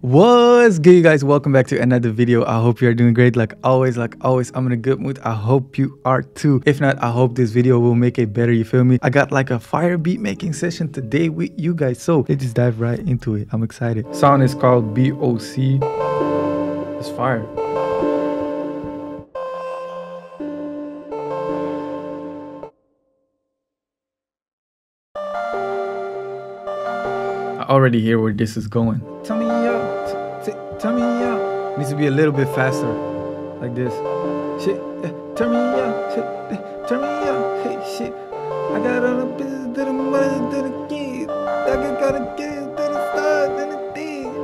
What's good, you guys? Welcome back to another video. I hope you are doing great. Like always, I'm in a good mood. I hope you are too. If not, I hope this video will make it better, you feel me? I got like a fire beat making session today with you guys, so let's just dive right into it. I'm excited. Sound is called BOC. It's fire. I already hear where this is going. Tell me out, tell me out. Needs to be a little bit faster, like this. Shit, turn me out, shit, turn me out, hey shit. I got all the business to the money to the kids. I gotta get it to the stars and the things.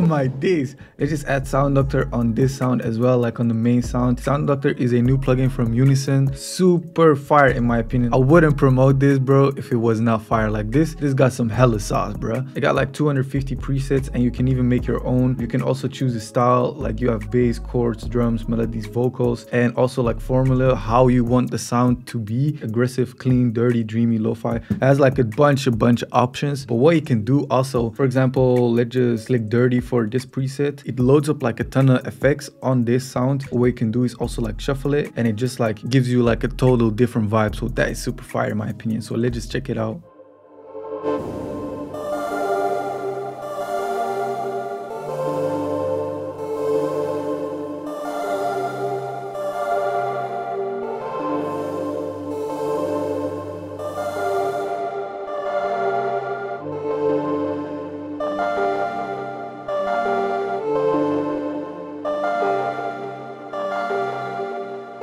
My days. Let's just add Sound Doctor on this sound as well, like on the main sound. Sound Doctor is a new plugin from Unison. Super fire in my opinion. I wouldn't promote this, bro, if it was not fire. Like this got some hella sauce, bro. It got like 250 presets and you can even make your own. You can also choose a style, like you have bass, chords, drums, melodies, vocals, and also like formula how you want the sound to be: aggressive, clean, dirty, dreamy, lo-fi. It has like a bunch of options. But what you can do also, for example, let's just click dirty for this preset. It loads up like a ton of effects on this sound. What you can do is also like shuffle it, and it just like gives you like a total different vibe. So that is super fire in my opinion. So let's just check it out.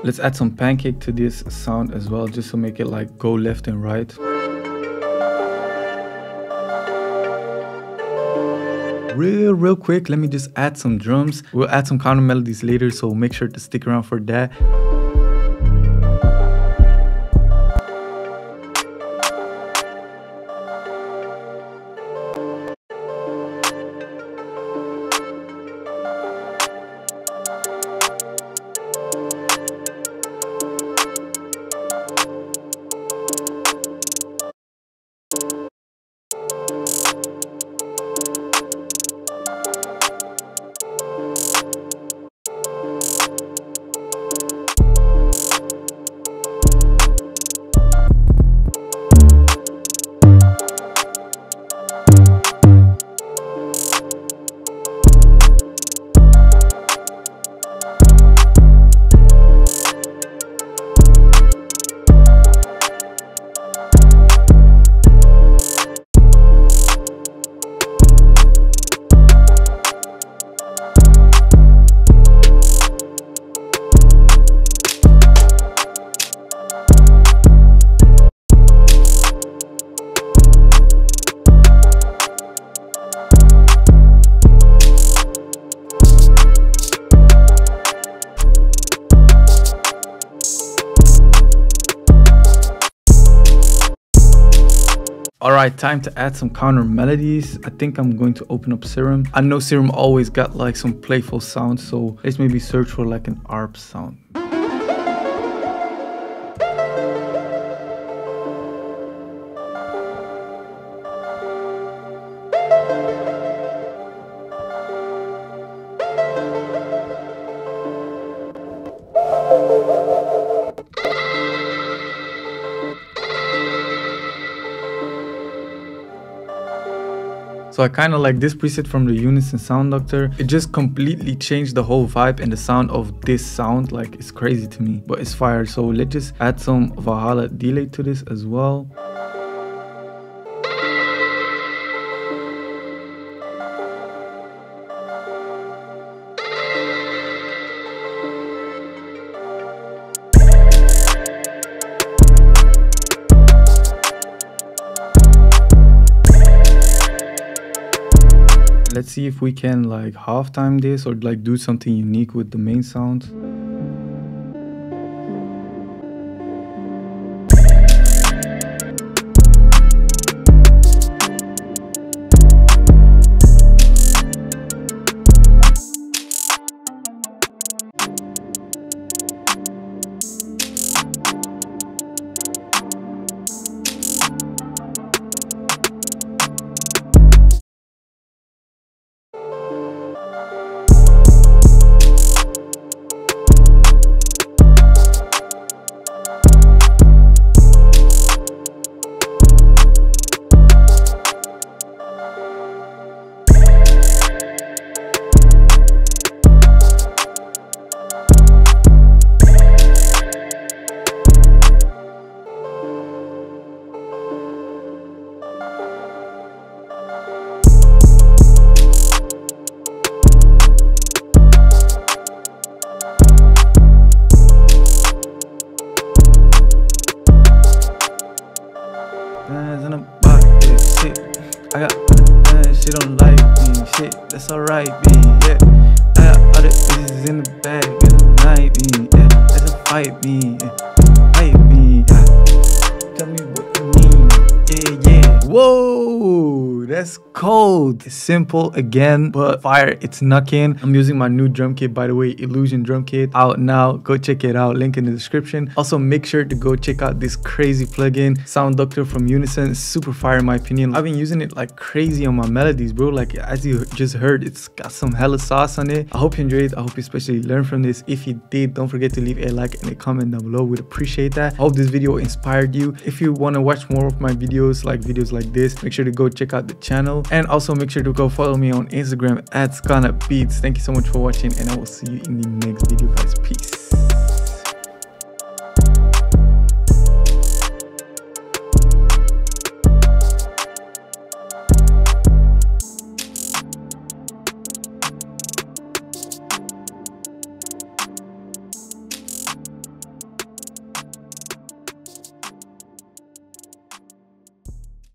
Let's add some pancake to this sound as well, just to make it like go left and right. Real quick, let me just add some drums. We'll add some counter melodies later, so make sure to stick around for that. Alright, time to add some counter melodies. I think I'm going to open up Serum. I know Serum always got like some playful sounds, so let's maybe search for like an ARP sound. So I kind of like this preset from the Unison Sound Doctor. It just completely changed the whole vibe and the sound of this sound. Like, it's crazy to me, but it's fire. So let's just add some Valhalla delay to this as well. Let's see if we can like half time this or like do something unique with the main sound. I got she don't like me, shit, that's alright, B, yeah. I got all the bitches in the bag, night, B, yeah. That's a fight, B, yeah. Fight me, yeah. Tell me what you mean, yeah, yeah. Whoa, that's cold. It's simple again, but fire, it's knocking. I'm using my new drum kit, by the way, Illusion drum kit, out now. Go check it out, link in the description. Also make sure to go check out this crazy plugin, Sound Doctor from Unison. It's super fire in my opinion. I've been using it like crazy on my melodies, bro. Like as you just heard, it's got some hella sauce on it. I hope you enjoyed. I hope you especially learned from this. If you did, don't forget to leave a like and a comment down below. We'd appreciate that. I hope this video inspired you. If you want to watch more of my videos like this, make sure to go check out the channel, and also make sure to go follow me on Instagram at SkanaBeats. Thank you so much for watching, and I will see you in the next video, guys. Peace.